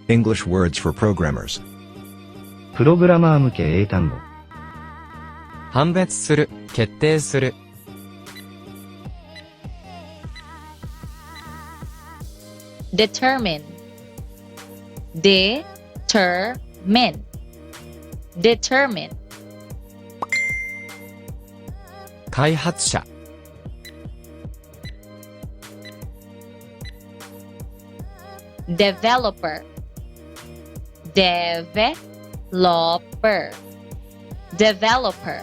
English words for programmers. プログラマー向け英単語。判別する、決定する。determine, determine, determine, 開発者。developer, developer, developer,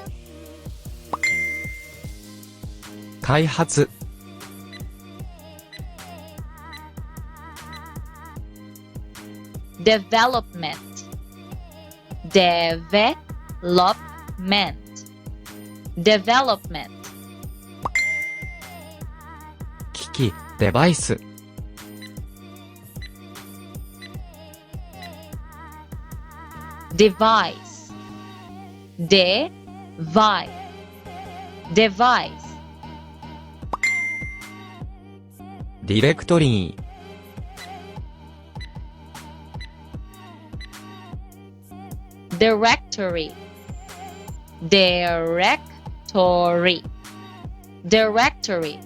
開発。development, development, development, 機器、デバイス。device, device, device, ディレクトリー。directory, directory, directory,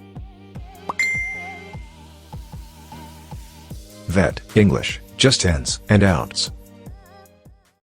Vet, English, just ins and outs.